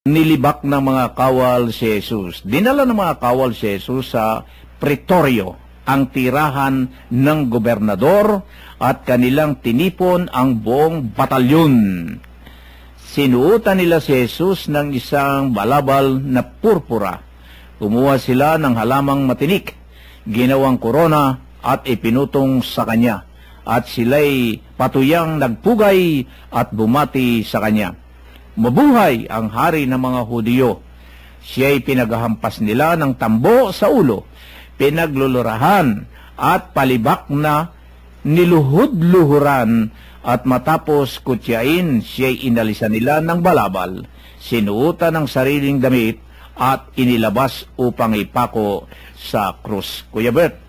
Nilibak ng mga kawal si Jesus. Dinala ng mga kawal si Jesus sa Pretorio, ang tirahan ng gobernador, at kanilang tinipon ang buong batalyon. Sinuotan nila si Jesus ng isang balabal na purpura. Kumuha sila ng halamang matinik, ginawang korona at ipinutong sa kanya. At sila'y patuyang nagpugay at bumati sa kanya. Mabuhay ang hari ng mga Hudiyo. Siya'y pinaghahampas nila ng tambo sa ulo, pinaglulurahan at palibak na niluhod-luhuran, at matapos kutyain, siya'y inalisan nila ng balabal, sinuotan ng sariling damit at inilabas upang ipako sa krus. Kuya Bert,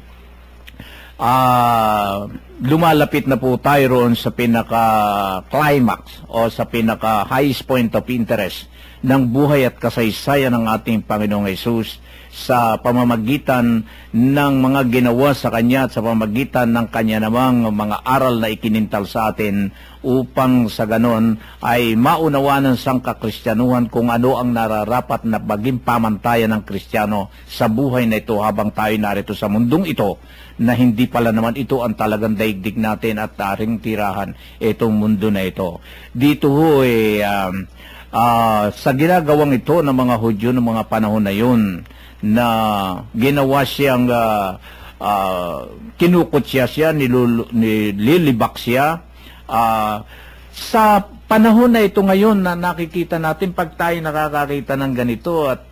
lumalapit na po tayo roon sa pinaka-climax o sa pinaka-highest point of interest ng buhay at kasaysayan ng ating Panginoong Hesus sa pamamagitan ng mga ginawa sa Kanya at sa pamamagitan ng Kanya namang mga aral na ikinintal sa atin, upang sa ganon ay maunawaan ng sangkakristyanuhan kung ano ang nararapat na maging pamantayan ng Kristiyano sa buhay na ito habang tayo narito sa mundong ito, na hindi pala naman ito ang talagang daigdig natin at aring tirahan itong mundo na ito. Dito ho sa ginagawang ito ng mga Hudyo ng mga panahon na yun, na ginawa siyang kinukutya siya, nililibak siya. Sa panahon na ito ngayon na nakikita natin, pag tayo nakakakita ng ganito at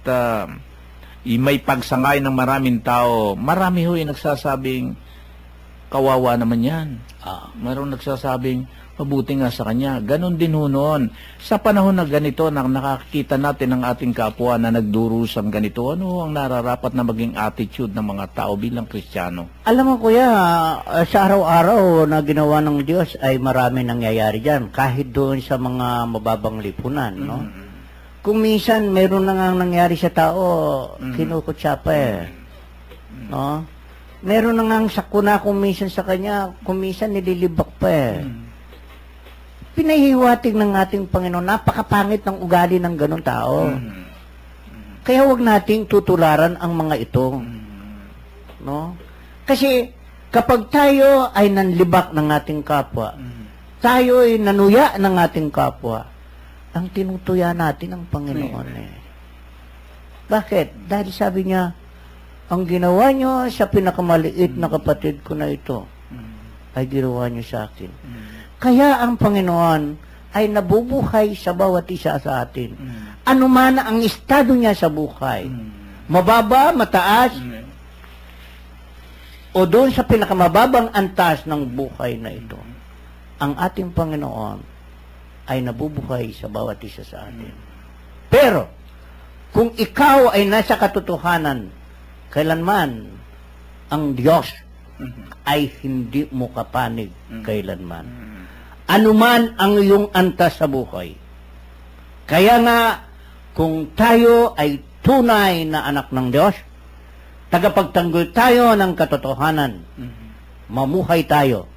may pagsangay ng maraming tao, marami ho yung nagsasabing kawawa naman yan. Mayroong nagsasabing mabuti nga sa kanya. Ganon din ho noon. Sa panahon na ganito, na nakakita natin ang ating kapwa na nagdurusang ganito, ano ang nararapat na maging attitude ng mga tao bilang Kristiyano? Alam mo kuya, sa araw-araw na ginawa ng Diyos ay marami nangyayari dyan. Kahit doon sa mga mababang lipunan, no? Kung minsan mayroon na nga nangyari sa tao, kinukutsa pa no? Meron na nga sakuna kung minsan sa kanya, kung minsan nililibak pa Pinahihiwatig ng ating Panginoon, napakapangit ng ugali ng ganun tao. Kaya huwag nating tutularan ang mga ito. No? Kasi kapag tayo ay nanlibak ng ating kapwa, tayo ay nanuya ng ating kapwa, ang tinutuya natin ang Panginoon Bakit? Dahil sabi niya, ang ginawa niyo sa pinakamaliit na kapatid ko na ito, ay ginawa niyo sa akin. Kaya ang Panginoon ay nabubuhay sa bawat isa sa atin. Ano man ang estado niya sa buhay. Mababa, mataas, o doon sa pinakamababang antas ng buhay na ito. Ang ating Panginoon ay nabubuhay sa bawat isa sa atin. Pero, kung ikaw ay nasa katotohanan, kailanman ang Diyos ay hindi mo kapanig kailanman. Anuman ang iyong antas sa buhay. Kaya nga, kung tayo ay tunay na anak ng Diyos, tagapagtanggol tayo ng katotohanan, mamuhay tayo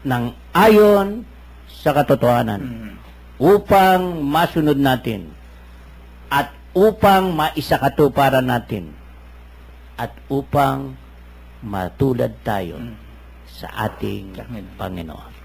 ng ayon sa katotohanan, upang masunod natin, at upang maisakatuparan natin, at upang matulad tayo sa ating Panginoon.